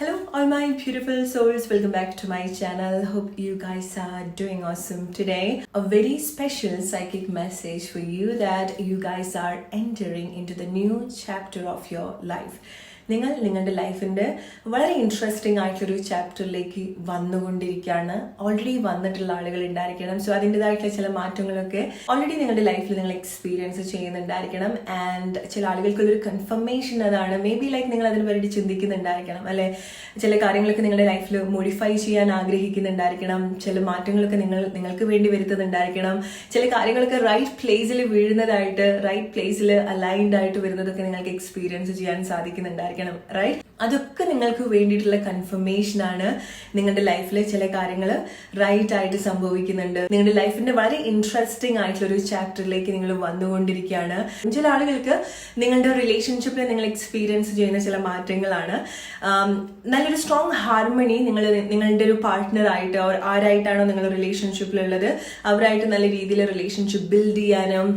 Hello all my beautiful souls, welcome back to my channel. Hope you guys are doing awesome today. A very special psychic message for you that you guys are entering into the new chapter of your life. നിങ്ങളുടെ ലൈഫിൻ്റെ വളരെ interesting ആയിട്ടൊരു ചാപ്റ്ററിലേക്ക് വന്നുകൊണ്ടിരിക്കുകയാണ്. Already വന്നിട്ടുള്ള ആളുകൾ ഉണ്ടായിരിക്കണം. So അതിൻ്റെതായിട്ടുള്ള ചില മാറ്റങ്ങളൊക്കെ ഓൾറെഡി നിങ്ങളുടെ ലൈഫിൽ നിങ്ങൾ എക്സ്പീരിയൻസ് ചെയ്യുന്നുണ്ടായിരിക്കണം. ആൻഡ് ചില ആളുകൾക്കുള്ളൊരു കൺഫർമേഷൻ അതാണ്. മേ ബി ലൈക്ക് നിങ്ങൾ അതിന് വേണ്ടി ചിന്തിക്കുന്നുണ്ടായിരിക്കണം, അല്ലെ? ചില കാര്യങ്ങളൊക്കെ നിങ്ങളുടെ ലൈഫിൽ മോഡിഫൈ ചെയ്യാൻ ആഗ്രഹിക്കുന്നുണ്ടായിരിക്കണം. ചില മാറ്റങ്ങളൊക്കെ നിങ്ങൾക്ക് വേണ്ടി വരുത്തുന്നുണ്ടായിരിക്കണം. ചില കാര്യങ്ങളൊക്കെ റൈറ്റ് പ്ലേസിൽ വീഴുന്നതായിട്ട്, റൈറ്റ് പ്ലേസിൽ അലൈൻഡ് ആയിട്ട് വരുന്നതൊക്കെ നിങ്ങൾക്ക് എക്സ്പീരിയൻസ് ചെയ്യാൻ സാധിക്കുന്നുണ്ടായിരിക്കണം. റൈറ്റ്, അതൊക്കെ നിങ്ങൾക്ക് വേണ്ടിയിട്ടുള്ള കൺഫർമേഷൻ ആണ്. നിങ്ങളുടെ ലൈഫിൽ ചില കാര്യങ്ങൾ റൈറ്റ് ആയിട്ട് സംഭവിക്കുന്നുണ്ട്. നിങ്ങളുടെ ലൈഫിന്റെ വളരെ ഇൻട്രസ്റ്റിംഗ് ആയിട്ടുള്ള ഒരു ചാപ്റ്ററിലേക്ക് നിങ്ങൾ വന്നുകൊണ്ടിരിക്കുകയാണ്. ചില ആളുകൾക്ക് നിങ്ങളുടെ റിലേഷൻഷിപ്പിൽ നിങ്ങൾ എക്സ്പീരിയൻസ് ചെയ്യുന്ന ചില മാറ്റങ്ങളാണ്. നല്ലൊരു സ്ട്രോങ് ഹാർമണി നിങ്ങളുടെ ഒരു പാർട്ട്ണറായിട്ട് ആരായിട്ടാണോ നിങ്ങൾ റിലേഷൻഷിപ്പിലുള്ളത് അവരായിട്ട് നല്ല രീതിയിൽ റിലേഷൻഷിപ്പ് ബിൽഡ് ചെയ്യാനും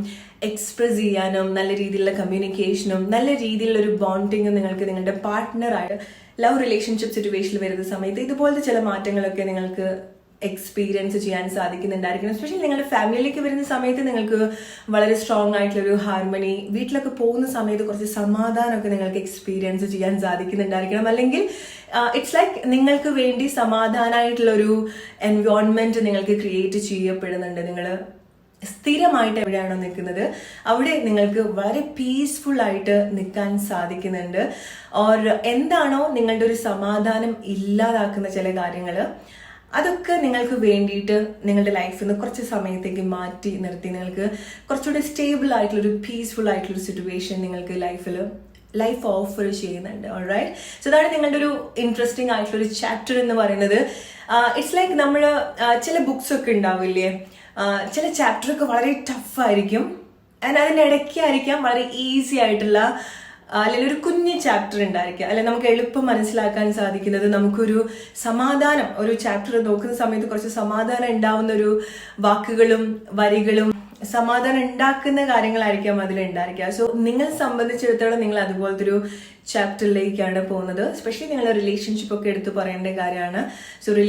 എക്സ്പ്രസ് ചെയ്യാനും നല്ല രീതിയിലുള്ള കമ്മ്യൂണിക്കേഷനും നല്ല രീതിയിലുള്ള ഒരു ബോണ്ടിങ്ങും നിങ്ങൾക്ക് നിങ്ങളുടെ പാർട്ട്ണറായിട്ട് ലവ് റിലേഷൻഷിപ്പ് സിറ്റുവേഷനിൽ വരുന്ന സമയത്ത് ഇതുപോലത്തെ ചില മാറ്റങ്ങളൊക്കെ നിങ്ങൾക്ക് എക്സ്പീരിയൻസ് ചെയ്യാൻ സാധിക്കുന്നുണ്ടായിരിക്കണം. എസ്പെഷ്യലി നിങ്ങളുടെ ഫാമിലിയിലേക്ക് വരുന്ന സമയത്ത് നിങ്ങൾക്ക് വളരെ സ്ട്രോങ് ആയിട്ടുള്ളൊരു ഹാർമണി, വീട്ടിലൊക്കെ പോകുന്ന സമയത്ത് കുറച്ച് സമാധാനമൊക്കെ നിങ്ങൾക്ക് എക്സ്പീരിയൻസ് ചെയ്യാൻ സാധിക്കുന്നുണ്ടായിരിക്കണം. അല്ലെങ്കിൽ ഇറ്റ്സ് ലൈക്ക് നിങ്ങൾക്ക് വേണ്ടി സമാധാനമായിട്ടുള്ളൊരു എൻവയോൺമെന്റ് നിങ്ങൾക്ക് ക്രിയേറ്റ് ചെയ്യപ്പെടുന്നുണ്ട്. നിങ്ങൾ സ്ഥിരമായിട്ട് എവിടെയാണോ നിൽക്കുന്നത് അവിടെ നിങ്ങൾക്ക് വളരെ പീസ്ഫുൾ ആയിട്ട് നിൽക്കാൻ സാധിക്കുന്നുണ്ട്. ഓർ എന്താണോ നിങ്ങളുടെ ഒരു സമാധാനം ഇല്ലാതാക്കുന്ന ചില കാര്യങ്ങൾ അതൊക്കെ നിങ്ങൾക്ക് വേണ്ടിയിട്ട് നിങ്ങളുടെ ലൈഫിൽ നിന്ന് കുറച്ച് സമയത്തേക്ക് മാറ്റി നിർത്തി നിങ്ങൾക്ക് കുറച്ചുകൂടി സ്റ്റേബിൾ ആയിട്ടുള്ളൊരു പീസ്ഫുൾ ആയിട്ടുള്ളൊരു സിറ്റുവേഷൻ നിങ്ങൾക്ക് ലൈഫ് ഓഫർ ചെയ്യുന്നുണ്ട്. ഓൾറൈറ്റ്, സോ അതാണ് നിങ്ങളുടെ ഒരു ഇൻട്രസ്റ്റിംഗ് ആയിട്ടുള്ളൊരു ചാപ്റ്റർ എന്ന് പറയുന്നത്. ഇറ്റ്സ് ലൈക്ക് നമ്മൾ ചില ബുക്സ് ഒക്കെ ഉണ്ടാവില്ലേ, ചില ചാപ്റ്ററൊക്കെ വളരെ ടഫായിരിക്കും ആൻഡ് അതിനിടയ്ക്കായിരിക്കാം വളരെ ഈസി ആയിട്ടുള്ള അല്ലെങ്കിൽ ഒരു കുഞ്ഞ് ചാപ്റ്റർ ഉണ്ടായിരിക്കുക, അല്ലെ? നമുക്ക് എളുപ്പം മനസ്സിലാക്കാൻ സാധിക്കുന്നത്, നമുക്കൊരു സമാധാനം, ഒരു ചാപ്റ്റർ നോക്കുന്ന സമയത്ത് കുറച്ച് സമാധാനം ഉണ്ടാവുന്ന ഒരു വാക്കുകളും വരികളും സമാധാനം ഉണ്ടാക്കുന്ന കാര്യങ്ങളായിരിക്കാം അതിലുണ്ടായിരിക്കുക. സോ നിങ്ങളെ സംബന്ധിച്ചിടത്തോളം നിങ്ങൾ അതുപോലത്തെ ഒരു ചാപ്റ്ററിലേക്കാണ് പോകുന്നത്. എസ്പെഷ്യലി നിങ്ങളുടെ റിലേഷൻഷിപ്പ് ഒക്കെ എടുത്തു പറയേണ്ട കാര്യമാണ്. സോ നിങ്ങളുടെ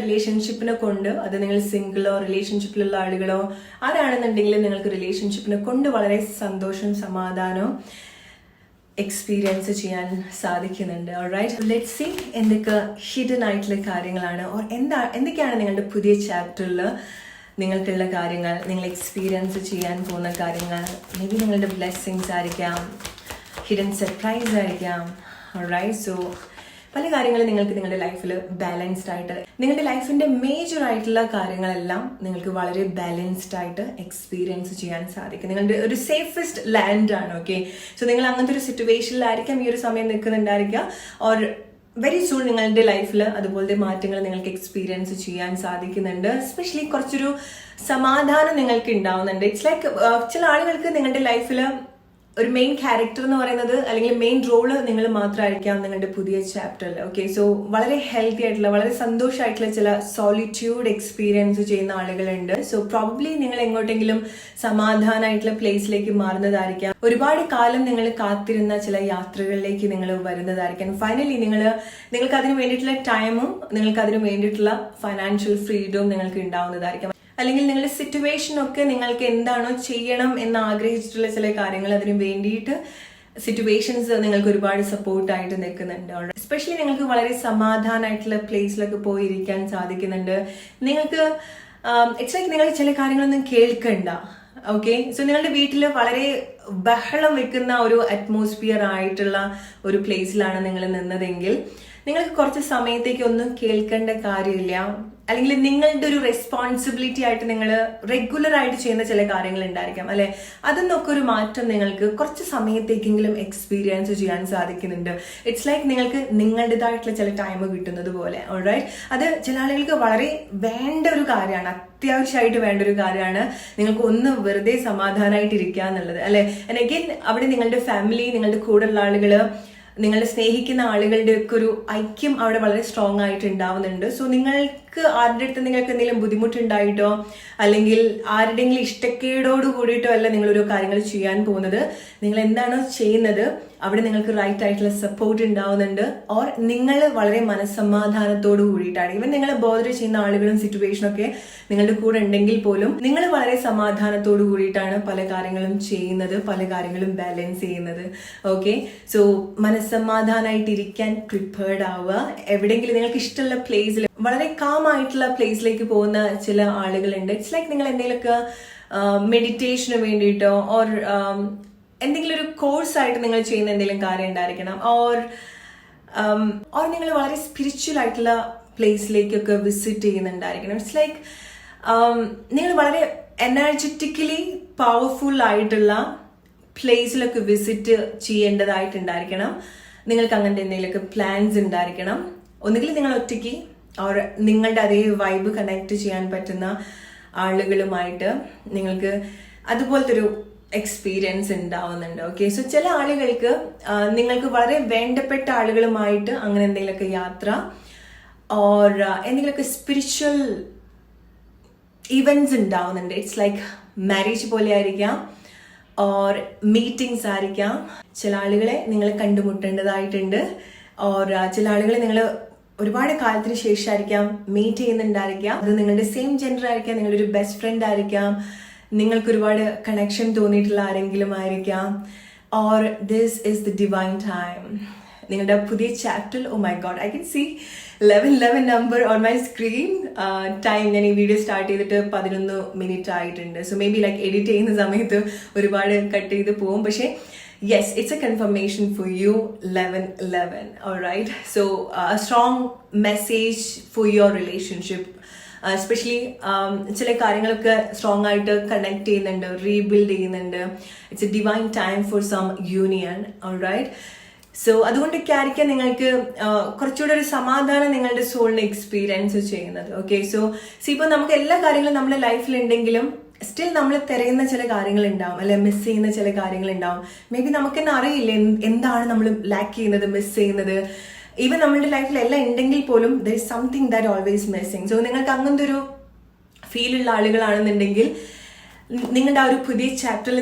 റിലേഷൻഷിപ്പിനെ കൊണ്ട് അത് നിങ്ങൾ സിംഗിളോ റിലേഷൻഷിപ്പിലുള്ള ആളുകളോ ആരാണെന്നുണ്ടെങ്കിലും നിങ്ങൾക്ക് റിലേഷൻഷിപ്പിനെ കൊണ്ട് വളരെ സന്തോഷം സമാധാനവും എക്സ്പീരിയൻസ് ചെയ്യാൻ സാധിക്കുന്നുണ്ട്. ഓൾറൈറ്റ്, ലെറ്റ്സ് സീ എന്തൊക്കെ ഹിഡൻ ആയിട്ടുള്ള കാര്യങ്ങളാണ് ഓർ എന്തൊക്കെയാണ് നിങ്ങളുടെ പുതിയ ചാപ്റ്ററിൽ നിങ്ങൾക്കുള്ള കാര്യങ്ങൾ, നിങ്ങൾ എക്സ്പീരിയൻസ് ചെയ്യാൻ പോകുന്ന കാര്യങ്ങൾ. മേ ബി നിങ്ങളുടെ ബ്ലെസ്സിങ്സ് ആയിരിക്കാം, ഹിഡൻ സർപ്രൈസ് ആയിരിക്കാം. ഓൾറൈറ്റ്, സോ പല കാര്യങ്ങളും നിങ്ങൾക്ക് നിങ്ങളുടെ ലൈഫിൽ ബാലൻസ്ഡ് ആയിട്ട്, നിങ്ങളുടെ ലൈഫിന്റെ മേജർ ആയിട്ടുള്ള കാര്യങ്ങളെല്ലാം നിങ്ങൾക്ക് വളരെ ബാലൻസ്ഡ് ആയിട്ട് എക്സ്പീരിയൻസ് ചെയ്യാൻ സാധിക്കും. നിങ്ങളുടെ ഒരു സേഫസ്റ്റ് ലാൻഡ് ആണ്. ഓക്കെ, സോ നിങ്ങൾ അങ്ങനത്തെ ഒരു സിറ്റുവേഷനിലായിരിക്കാം ഈ ഒരു സമയം നിൽക്കുന്നുണ്ടായിരിക്കുക. ഓർ വെരി സൂൺ നിങ്ങളുടെ ലൈഫിൽ അതുപോലത്തെ മാറ്റങ്ങൾ നിങ്ങൾക്ക് എക്സ്പീരിയൻസ് ചെയ്യാൻ സാധിക്കുന്നുണ്ട്. എസ്പെഷ്യലി കുറച്ചൊരു സമാധാനം നിങ്ങൾക്ക് ഉണ്ടാവുന്നുണ്ട്. ഇറ്റ്സ് ലൈക്ക് ചില ആളുകൾക്ക് നിങ്ങളുടെ ലൈഫിൽ ഒരു മെയിൻ ക്യാരക്ടർ എന്ന് പറയുന്നത് അല്ലെങ്കിൽ മെയിൻ റോള് നിങ്ങൾ മാത്രമായിരിക്കാം നിങ്ങളുടെ പുതിയ ചാപ്റ്ററിൽ. ഓക്കെ, സോ വളരെ ഹെൽത്തി ആയിട്ടുള്ള വളരെ സന്തോഷമായിട്ടുള്ള ചില സോളിറ്റ്യൂഡ് എക്സ്പീരിയൻസ് ചെയ്യുന്ന ആളുകളുണ്ട്. സോ പ്രോബബ്ലി നിങ്ങൾ എങ്ങോട്ടെങ്കിലും സമാധാനമായിട്ടുള്ള പ്ലേസിലേക്ക് മാറുന്നതായിരിക്കാം. ഒരുപാട് കാലം നിങ്ങൾ കാത്തിരുന്ന ചില യാത്രകളിലേക്ക് നിങ്ങൾ വരുന്നതായിരിക്കാം. ഫൈനലി നിങ്ങൾക്ക് അതിന് വേണ്ടിയിട്ടുള്ള ടൈമും നിങ്ങൾക്ക് അതിന് വേണ്ടിയിട്ടുള്ള ഫൈനാൻഷ്യൽ ഫ്രീഡവും നിങ്ങൾക്ക് ഉണ്ടാവുന്നതായിരിക്കാം. അല്ലെങ്കിൽ നിങ്ങളുടെ സിറ്റുവേഷനൊക്കെ നിങ്ങൾക്ക് എന്താണോ ചെയ്യണം എന്ന് ആഗ്രഹിച്ചിട്ടുള്ള ചില കാര്യങ്ങൾ അതിന് വേണ്ടിയിട്ട് സിറ്റുവേഷൻസ് നിങ്ങൾക്ക് ഒരുപാട് സപ്പോർട്ടായിട്ട് നിൽക്കുന്നുണ്ട്. എസ്പെഷ്യലി നിങ്ങൾക്ക് വളരെ സമാധാനമായിട്ടുള്ള പ്ലേസിലൊക്കെ പോയിരിക്കാൻ സാധിക്കുന്നുണ്ട്. നിങ്ങൾക്ക് ഇറ്റ്സ് ലൈക്ക് നിങ്ങൾ ചില കാര്യങ്ങളൊന്നും കേൾക്കണ്ട. ഓക്കെ, സോ നിങ്ങളുടെ വീട്ടിൽ വളരെ ബഹളം വെക്കുന്ന ഒരു അറ്റ്മോസ്ഫിയർ ആയിട്ടുള്ള ഒരു പ്ലേസിലാണ് നിങ്ങൾ നിന്നതെങ്കിൽ നിങ്ങൾക്ക് കുറച്ച് സമയത്തേക്ക് ഒന്നും കേൾക്കേണ്ട കാര്യമില്ല. അല്ലെങ്കിൽ നിങ്ങളുടെ ഒരു റെസ്പോൺസിബിലിറ്റി ആയിട്ട് നിങ്ങൾ റെഗുലർ ആയിട്ട് ചെയ്യുന്ന ചില കാര്യങ്ങൾ ഉണ്ടായിരിക്കാം, അല്ലെ? അതിന്നൊക്കെ ഒരു മാറ്റം നിങ്ങൾക്ക് കുറച്ച് സമയത്തേക്കെങ്കിലും എക്സ്പീരിയൻസ് ചെയ്യാൻ സാധിക്കുന്നുണ്ട്. ഇറ്റ്സ് ലൈക്ക് നിങ്ങൾക്ക് നിങ്ങളുടേതായിട്ടുള്ള ചില ടൈം കിട്ടുന്നത് പോലെ. ഓൾറൈറ്റ്, അത് ചില ആളുകൾക്ക് വളരെ വേണ്ട ഒരു കാര്യമാണ്, അത്യാവശ്യമായിട്ട് വേണ്ട ഒരു കാര്യമാണ്. നിങ്ങൾക്ക് ഒന്ന് വെറുതെ സമാധാനമായിട്ട് ഇരിക്കുക എന്നുള്ളത്, അല്ലെ? ആൻഡ് അഗൈൻ അവിടെ നിങ്ങളുടെ ഫാമിലി, നിങ്ങളുടെ കൂടെയുള്ള ആളുകള്, നിങ്ങളെ സ്നേഹിക്കുന്ന ആളുകളുടെ ഒക്കെ ഒരു ഐക്യം അവിടെ വളരെ സ്ട്രോങ് ആയിട്ട് ഉണ്ടാവുന്നുണ്ട്. സോ നിങ്ങൾക്ക് നിങ്ങൾക്ക് ആരുടെ അടുത്ത് നിങ്ങൾക്ക് എന്തെങ്കിലും ബുദ്ധിമുട്ടുണ്ടായിട്ടോ അല്ലെങ്കിൽ ആരുടെയെങ്കിലും ഇഷ്ടക്കേടോട് കൂടിയിട്ടോ അല്ല നിങ്ങൾ ഓരോ കാര്യങ്ങൾ ചെയ്യാൻ പോകുന്നത്. നിങ്ങൾ എന്താണോ ചെയ്യുന്നത് അവിടെ നിങ്ങൾക്ക് റൈറ്റ് ആയിട്ടുള്ള സപ്പോർട്ട് ഉണ്ടാവുന്നുണ്ട്. ഓർ നിങ്ങൾ വളരെ മനസ്സമാധാനത്തോട് കൂടിയിട്ടാണ്, ഇവൻ നിങ്ങളെ ബോധർ ചെയ്യുന്ന ആളുകളും സിറ്റുവേഷനും ഒക്കെ നിങ്ങളുടെ കൂടെ ഉണ്ടെങ്കിൽ പോലും നിങ്ങൾ വളരെ സമാധാനത്തോട് കൂടിയിട്ടാണ് പല കാര്യങ്ങളും ചെയ്യുന്നത്, പല കാര്യങ്ങളും ബാലൻസ് ചെയ്യുന്നത്. ഓക്കെ, സോ മനസ്സമാധാനമായിട്ടിരിക്കാൻ പ്രിപ്പയർഡ് ആവുക. എവിടെയെങ്കിലും നിങ്ങൾക്ക് ഇഷ്ടമുള്ള പ്ലേസിൽ, വളരെ കാം ആയിട്ടുള്ള പ്ലേസിലേക്ക് പോകുന്ന ചില ആളുകളുണ്ട്. ഇറ്റ്സ് ലൈക്ക് നിങ്ങൾ എന്തെങ്കിലുമൊക്കെ മെഡിറ്റേഷന് വേണ്ടിയിട്ടോ ഓർ എന്തെങ്കിലും ഒരു കോഴ്സായിട്ട് നിങ്ങൾ ചെയ്യുന്ന എന്തെങ്കിലും കാര്യം ഉണ്ടായിരിക്കണം. ഓർ നിങ്ങൾ വളരെ സ്പിരിച്വൽ ആയിട്ടുള്ള പ്ലേസിലേക്കൊക്കെ വിസിറ്റ് ചെയ്യുന്നുണ്ടായിരിക്കണം. ഇറ്റ്സ് ലൈക്ക് നിങ്ങൾ വളരെ എനർജറ്റിക്കലി പവർഫുൾ ആയിട്ടുള്ള പ്ലേസിലൊക്കെ വിസിറ്റ് ചെയ്യേണ്ടതായിട്ടുണ്ടായിരിക്കണം. നിങ്ങൾക്ക് അങ്ങനത്തെ എന്തെങ്കിലുമൊക്കെ പ്ലാൻസ് ഉണ്ടായിരിക്കണം. ഒന്നുകിൽ നിങ്ങൾ ഒറ്റയ്ക്ക് ഓർ നിങ്ങളുടെ അതേ വൈബ് കണക്ട് ചെയ്യാൻ പറ്റുന്ന ആളുകളുമായിട്ട് നിങ്ങൾക്ക് അതുപോലത്തെ ഒരു എക്സ്പീരിയൻസ് ഉണ്ടാവുന്നുണ്ട്. ഓക്കെ, സോ ചില ആളുകൾക്ക് നിങ്ങൾക്ക് വളരെ വേണ്ടപ്പെട്ട ആളുകളുമായിട്ട് അങ്ങനെ എന്തെങ്കിലുമൊക്കെ യാത്ര ഓർ എന്തെങ്കിലുമൊക്കെ സ്പിരിച്വൽ ഇവന്റ്സ് ഉണ്ടാവുന്നുണ്ട്. ഇറ്റ്സ് ലൈക്ക് മാരേജ് പോലെ ആയിരിക്കാം ഓർ മീറ്റിംഗ്സ് ആയിരിക്കാം. ചില ആളുകളെ നിങ്ങൾ കണ്ടുമുട്ടേണ്ടതായിട്ടുണ്ട്. ഓർ ചില ആളുകളെ നിങ്ങൾ ഒരുപാട് കാലത്തിന് ശേഷമായിരിക്കാം മീറ്റ് ചെയ്യുന്നുണ്ടായിരിക്കാം. അത് നിങ്ങളുടെ സെയിം ജെൻഡർ ആയിരിക്കാം, നിങ്ങളുടെ ഒരു ബെസ്റ്റ് ഫ്രണ്ട് ആയിരിക്കാം, നിങ്ങൾക്ക് ഒരുപാട് കണക്ഷൻ തോന്നിയിട്ടുള്ള ആരെങ്കിലും ആയിരിക്കാം. Or this is the divine time. നിങ്ങളുടെ പുതിയ chapter, oh my God, I can see 11 number on my screen. Time ഞാൻ ഈ വീഡിയോ സ്റ്റാർട്ട് ചെയ്തിട്ട് 11 മിനിറ്റ് ആയിട്ടുണ്ട്. So maybe like edit ചെയ്യുന്ന സമയത്ത് ഒരുപാട് കട്ട് ചെയ്ത് പോകും. പക്ഷേ yes, it's a confirmation for you, 11/11. All right, so a strong message for your relationship, especially ചില കാര്യങ്ങളൊക്കെ സ്ട്രോങ് ആയിട്ട് കണക്ട് ചെയ്യുന്നുണ്ട്, റീബിൽഡ് ചെയ്യുന്നുണ്ട്. It's a divine time for some union. All right, so അതുകൊണ്ടൊക്കെ ആയിരിക്കാം നിങ്ങൾക്ക് കുറച്ചുകൂടെ ഒരു സമാധാനം നിങ്ങളുടെ സോളിന് എക്സ്പീരിയൻസ് ചെയ്യുന്നത്. ഓക്കെ, സോ ഇപ്പോൾ നമുക്ക് എല്ലാ കാര്യങ്ങളും നമ്മുടെ ലൈഫിൽ ഉണ്ടെങ്കിലും സ്റ്റിൽ നമ്മൾ തിരയുന്ന ചില കാര്യങ്ങൾ ഉണ്ടാവും, അല്ലെ മിസ് ചെയ്യുന്ന ചില കാര്യങ്ങൾ ഉണ്ടാവും. മേ ബി നമുക്ക് തന്നെ അറിയില്ല എന്താണ് നമ്മൾ ലാക്ക് ചെയ്യുന്നത്, മിസ് ചെയ്യുന്നത്. ഈവൻ നമ്മളുടെ ലൈഫിൽ എല്ലാം ഉണ്ടെങ്കിൽ പോലും there is something that always missing. So നിങ്ങൾക്ക് അങ്ങനത്തെ ഒരു ഫീലുള്ള ആളുകളാണെന്നുണ്ടെങ്കിൽ നിങ്ങളുടെ ആ ഒരു പുതിയ ചാപ്റ്ററിൽ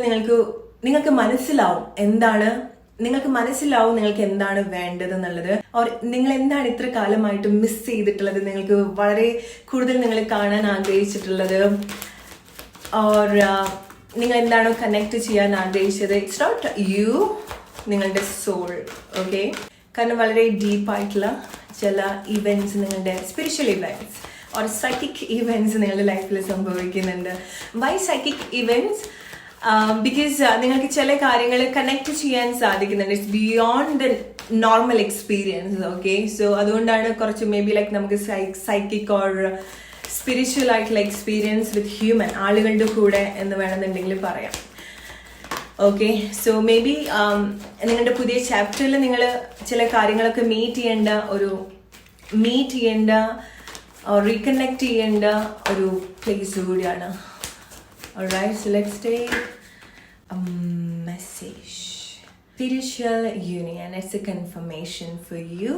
നിങ്ങൾക്ക് മനസ്സിലാവും നിങ്ങൾക്ക് എന്താണ് വേണ്ടത് എന്നുള്ളത്. ഓർ നിങ്ങൾ എന്താണ് ഇത്ര കാലമായിട്ട് മിസ് ചെയ്തിട്ടുള്ളത്, നിങ്ങൾക്ക് വളരെ കൂടുതൽ നിങ്ങൾ കാണാൻ ആഗ്രഹിച്ചിട്ടുള്ളത്, ഓർ നിങ്ങൾ എന്താണോ കണക്ട് ചെയ്യാൻ ആഗ്രഹിച്ചത്. ഇറ്റ്സ് നോട്ട് യു, നിങ്ങളുടെ സോൾ. ഓക്കെ, കാരണം വളരെ ഡീപ്പായിട്ടുള്ള ചില ഇവൻറ്റ്സ്, നിങ്ങളുടെ spiritual events or psychic events നിങ്ങളുടെ ലൈഫിൽ സംഭവിക്കുന്നുണ്ട്. Y psychic events? ബിക്കോസ് നിങ്ങൾക്ക് ചില കാര്യങ്ങൾ കണക്ട് ചെയ്യാൻ സാധിക്കുന്നുണ്ട്. It's beyond the normal experience. Okay, so അതുകൊണ്ടാണ് കുറച്ച് മേ ബി ലൈക്ക് നമുക്ക് സൈക്കിക് ഓർ സ്പിരിച്വൽ ആയിട്ടുള്ള എക്സ്പീരിയൻസ് വിത്ത് ഹ്യൂമൻ, ആളുകളുടെ കൂടെ എന്ന് വേണമെന്നുണ്ടെങ്കിൽ പറയാം. ഓക്കെ, സോ മേ ബി നിങ്ങളുടെ പുതിയ ചാപ്റ്ററിൽ നിങ്ങൾ ചില കാര്യങ്ങളൊക്കെ മീറ്റ് ചെയ്യേണ്ട റീകണക്ട് ചെയ്യേണ്ട ഒരു പ്ലേസ് കൂടിയാണ്. Alright, so let's take a message. Spiritual union, it's a confirmation for you.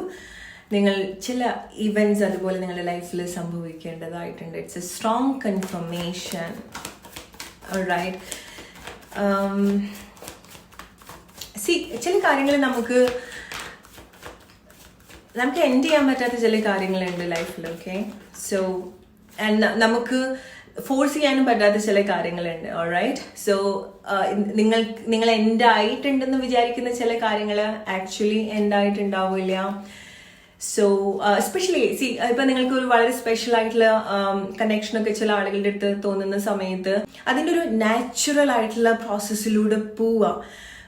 നിങ്ങൾ ചില ഇവൻറ്റ്സ് അതുപോലെ നിങ്ങളുടെ ലൈഫിൽ സംഭവിക്കേണ്ടതായിട്ടുണ്ട്. It's a strong confirmation. Alright, ചില കാര്യങ്ങൾ നമുക്ക് എൻഡ് ചെയ്യാൻ പറ്റാത്ത ചില കാര്യങ്ങളുണ്ട് ലൈഫിൽ. ഓക്കെ, സോ നമുക്ക് ഫോഴ്സ് ചെയ്യാനും പറ്റാത്ത ചില കാര്യങ്ങളുണ്ട്. ഓൾറൈറ്റ്, സോ നിങ്ങൾ എൻഡ് ആയിട്ടുണ്ടെന്ന് വിചാരിക്കുന്ന ചില കാര്യങ്ങൾ ആക്ച്വലി എൻഡ് ആയിട്ടുണ്ടാവില്ല. സോ എസ്പെഷ്യലി ഇപ്പൊ നിങ്ങൾക്ക് ഒരു വളരെ സ്പെഷ്യൽ ആയിട്ടുള്ള കണക്ഷനൊക്കെ ചില ആളുകളുടെ അടുത്ത് തോന്നുന്ന സമയത്ത് അതിൻ്റെ ഒരു നാച്ചുറൽ ആയിട്ടുള്ള പ്രോസസ്സിലൂടെ പോവുക.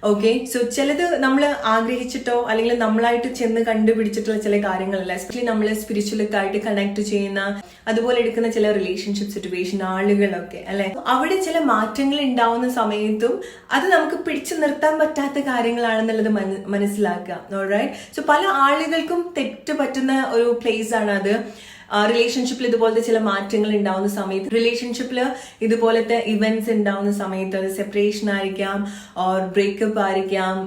ഓക്കെ, സോ ചിലത് നമ്മൾ ആഗ്രഹിച്ചിട്ടോ അല്ലെങ്കിൽ നമ്മളായിട്ട് ചെന്ന് കണ്ടുപിടിച്ചിട്ടുള്ള ചില കാര്യങ്ങളല്ല. എസ്പെഷ്യലി നമ്മൾ സ്പിരിച്വലൊക്കെ ആയിട്ട് കണക്ട് ചെയ്യുന്ന അതുപോലെ എടുക്കുന്ന ചില റിലേഷൻഷിപ്പ് സിറ്റുവേഷൻ ആളുകളൊക്കെ അല്ലെ, അവിടെ ചില മാറ്റങ്ങൾ ഉണ്ടാവുന്ന സമയത്തും അത് നമുക്ക് പിടിച്ചു നിർത്താൻ പറ്റാത്ത കാര്യങ്ങളാണെന്നുള്ളത് മനസ്സിലാക്കുക. ഓൾറൈറ്റ്, സോ പല ആളുകൾക്കും തെറ്റ് പറ്റുന്ന ഒരു പ്ലേസ് ആണ് അത്. റിലേഷൻഷിപ്പിൽ ഇതുപോലത്തെ ചില മാറ്റങ്ങൾ ഉണ്ടാവുന്ന സമയത്ത്, റിലേഷൻഷിപ്പിൽ ഇതുപോലത്തെ ഇവന്റ്സ് ഉണ്ടാവുന്ന സമയത്ത്, അത് സെപ്പറേഷൻ ആയിരിക്കാം ഓർ ബ്രേക്കപ്പ് ആയിരിക്കാം,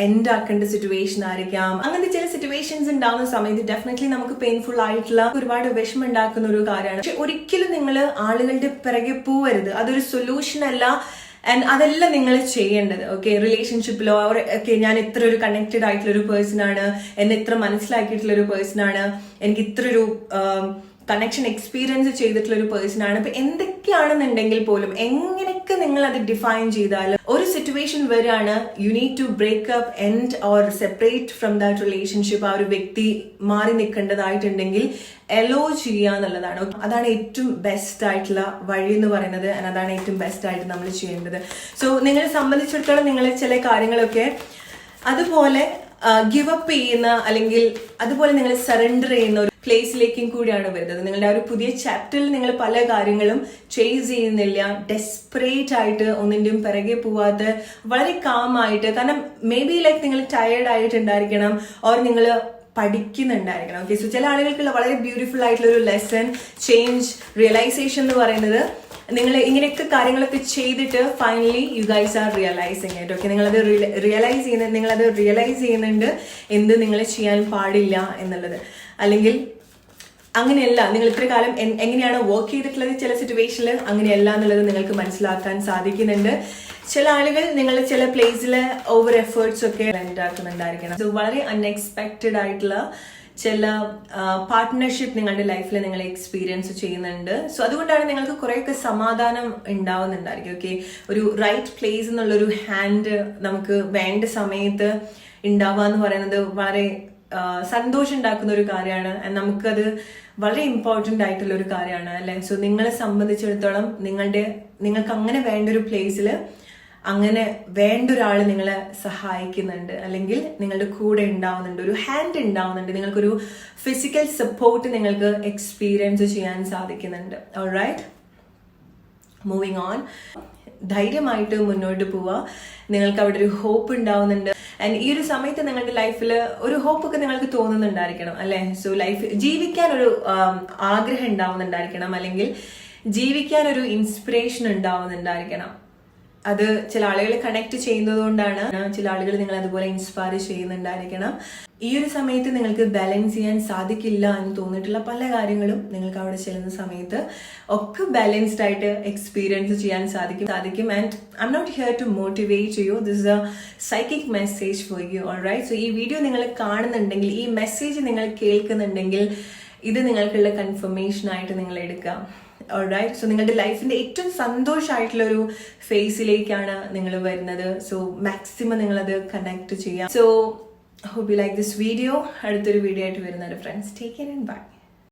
എൻഡ് ആക്കേണ്ട സിറ്റുവേഷൻ ആയിരിക്കാം. അങ്ങനത്തെ ചില സിറ്റുവേഷൻസ് ഉണ്ടാവുന്ന സമയത്ത് ഡെഫിനറ്റ്ലി നമുക്ക് പെയിൻഫുൾ ആയിട്ടുള്ള ഒരുപാട് വിഷമം ഉണ്ടാക്കുന്ന ഒരു കാര്യമാണ്. പക്ഷെ ഒരിക്കലും നിങ്ങൾ ആളുകളുടെ പിറകെ പോവരുത്. അതൊരു സൊല്യൂഷൻ അല്ല. ആൻഡ് അതല്ല നിങ്ങൾ ചെയ്യേണ്ടത്. ഓക്കെ, റിലേഷൻഷിപ്പിലോ ഓക്കെ ഞാൻ ഇത്ര ഒരു കണക്റ്റഡ് ആയിട്ടുള്ള ഒരു പേഴ്സൺ ആണ്, എന്നെ ഇത്ര മനസ്സിലാക്കിയിട്ടുള്ള ഒരു പേഴ്സൺ ആണ്, എനിക്ക് ഇത്ര ഒരു കണക്ഷൻ എക്സ്പീരിയൻസ് ചെയ്തിട്ടുള്ള ഒരു പേഴ്സൺ ആണ്. അപ്പൊ എന്തൊക്കെയാണെന്നുണ്ടെങ്കിൽ പോലും എങ്ങനെയൊക്കെ നിങ്ങൾ അത് ഡിഫൈൻ ചെയ്താൽ ഒരു സിറ്റുവേഷൻ വരെയാണ് you need to break up and or separate from that relationship. ആ ഒരു വ്യക്തി മാറി നിൽക്കേണ്ടതായിട്ടുണ്ടെങ്കിൽ എലോ ചെയ്യുക എന്നുള്ളതാണ്. അതാണ് ഏറ്റവും ബെസ്റ്റ് ആയിട്ടുള്ള വഴി എന്ന് പറയുന്നത്. അതാണ് ഏറ്റവും ബെസ്റ്റ് ആയിട്ട് നമ്മൾ ചെയ്യേണ്ടത്. സോ നിങ്ങളെ സംബന്ധിച്ചിടത്തോളം നിങ്ങൾ ചില കാര്യങ്ങളൊക്കെ അതുപോലെ ഗിവ് അപ്പ് ചെയ്യുന്ന അല്ലെങ്കിൽ അതുപോലെ നിങ്ങൾ സറണ്ടർ ചെയ്യുന്ന ഒരു പ്ലേസിലേക്കും കൂടിയാണ് വരുന്നത്. നിങ്ങളുടെ ആ ഒരു പുതിയ ചാപ്റ്ററിൽ നിങ്ങൾ പല കാര്യങ്ങളും ചേസ് ചെയ്യുന്നില്ല, ഡെസ്പറേറ്റ് ആയിട്ട് ഒന്നിന്റെയും പിറകെ പോവാത്ത വളരെ കാമായിട്ട്. കാരണം മേ ബി ലൈക്ക് നിങ്ങൾ ടയേർഡ് ആയിട്ടുണ്ടായിരിക്കണം, ഓർ നിങ്ങൾ പഠിക്കുന്നുണ്ടായിരിക്കണം. ഓക്കെ, സോ ചില ആളുകൾക്കുള്ള വളരെ ബ്യൂട്ടിഫുൾ ആയിട്ടുള്ള ഒരു ലെസൺ ചേഞ്ച് റിയലൈസേഷൻ എന്ന് പറയുന്നത് നിങ്ങൾ ഇങ്ങനെയൊക്കെ കാര്യങ്ങളൊക്കെ ചെയ്തിട്ട് finally you guys are realising it. Okay, നിങ്ങളത് റിയലൈസ് ചെയ്യുന്നുണ്ട് എന്ത് നിങ്ങൾ ചെയ്യാൻ പാടില്ല എന്നുള്ളത്. അല്ലെങ്കിൽ അങ്ങനെയല്ല, നിങ്ങൾ ഇത്ര കാലം എങ്ങനെയാണ് വർക്ക് ചെയ്തിട്ടുള്ളത് ചില സിറ്റുവേഷനിൽ, അങ്ങനെയല്ല എന്നുള്ളത് നിങ്ങൾക്ക് മനസ്സിലാക്കാൻ സാധിക്കുന്നുണ്ട്. ചില ആളുകൾ നിങ്ങൾ ചില പ്ലേസിൽ ഓവർ എഫേർട്സ് ഒക്കെ ഉണ്ടാക്കുന്നുണ്ടായിരിക്കണം. സോ വളരെ അൺഎക്സ്പെക്റ്റഡ് ആയിട്ടുള്ള ചില പാർട്ട്ണർഷിപ്പ് നിങ്ങളുടെ ലൈഫിൽ നിങ്ങൾ എക്സ്പീരിയൻസ് ചെയ്യുന്നുണ്ട്. സോ അതുകൊണ്ടാണ് നിങ്ങൾക്ക് കുറേയൊക്കെ സമാധാനം ഉണ്ടാവുന്നുണ്ടായിരിക്കും. ഓക്കെ, ഒരു റൈറ്റ് പ്ലേസ് എന്നുള്ളൊരു ഹാൻഡ് നമുക്ക് വേണ്ട സമയത്ത് ഉണ്ടാവുക എന്ന് പറയുന്നത് വളരെ സന്തോഷം ഉണ്ടാക്കുന്ന ഒരു കാര്യമാണ്. നമുക്കത് വളരെ ഇമ്പോർട്ടൻ്റ് ആയിട്ടുള്ള ഒരു കാര്യമാണ് അല്ലെ. സോ നിങ്ങളെ സംബന്ധിച്ചിടത്തോളം നിങ്ങൾക്ക് അങ്ങനെ വേണ്ട ഒരു പ്ലേസിൽ അങ്ങനെ വേണ്ട ഒരാൾ നിങ്ങളെ സഹായിക്കുന്നുണ്ട്, അല്ലെങ്കിൽ നിങ്ങളുടെ കൂടെ ഉണ്ടാവുന്നുണ്ട്, ഒരു ഹാൻഡ് ഉണ്ടാവുന്നുണ്ട്, നിങ്ങൾക്കൊരു ഫിസിക്കൽ സപ്പോർട്ട് നിങ്ങൾക്ക് എക്സ്പീരിയൻസ് ചെയ്യാൻ സാധിക്കുന്നുണ്ട്. All right, moving on. ധൈര്യമായിട്ട് മുന്നോട്ട് പോവുക. നിങ്ങൾക്ക് അവിടെ ഒരു ഹോപ്പ് ഉണ്ടാവുന്നുണ്ട്. ആൻഡ് ഈ ഒരു സമയത്ത് നിങ്ങളുടെ ലൈഫിൽ ഒരു ഹോപ്പൊക്കെ നിങ്ങൾക്ക് തോന്നുന്നുണ്ടായിരിക്കണം അല്ലെ. സോ ലൈഫ് ജീവിക്കാൻ ഒരു ആഗ്രഹം ഉണ്ടാവുന്നുണ്ടായിരിക്കണം, അല്ലെങ്കിൽ ജീവിക്കാൻ ഒരു ഇൻസ്പിറേഷൻ ഉണ്ടാവുന്നുണ്ടായിരിക്കണം. അത് ചില ആളുകളെ കണക്ട് ചെയ്യുന്നത് കൊണ്ടാണ്. ചില ആളുകൾ നിങ്ങൾ അതുപോലെ ഇൻസ്പയർ ചെയ്യുന്നുണ്ടായിരിക്കണം. ഈ ഒരു സമയത്ത് നിങ്ങൾക്ക് ബാലൻസ് ചെയ്യാൻ സാധിക്കില്ല എന്ന് തോന്നിയിട്ടുള്ള പല കാര്യങ്ങളും നിങ്ങൾക്ക് അവിടെ ചെല്ലുന്ന സമയത്ത് ഒക്കെ ബാലൻസ്ഡ് ആയിട്ട് എക്സ്പീരിയൻസ് ചെയ്യാൻ സാധിക്കും. And I'm not here to motivate you, this is a psychic message for you. All right, so ഈ വീഡിയോ നിങ്ങൾ കാണുന്നുണ്ടെങ്കിൽ, ഈ മെസ്സേജ് നിങ്ങൾ കേൾക്കുന്നുണ്ടെങ്കിൽ, ഇത് നിങ്ങൾക്കുള്ള കൺഫർമേഷൻ ആയിട്ട് നിങ്ങൾ എടുക്കാം. ഓൾറൈറ്റ്, സോ നിങ്ങളുടെ ലൈഫിന്റെ ഏറ്റവും സന്തോഷമായിട്ടുള്ള ഒരു ഫേസിലേക്കാണ് നിങ്ങൾ വരുന്നത്. സോ മാക്സിമം നിങ്ങളത് കണക്ട് ചെയ്യാം. So hope you like this video. അടുത്തൊരു വീഡിയോ ആയിട്ട് വരുന്നത് friends. Take care and by.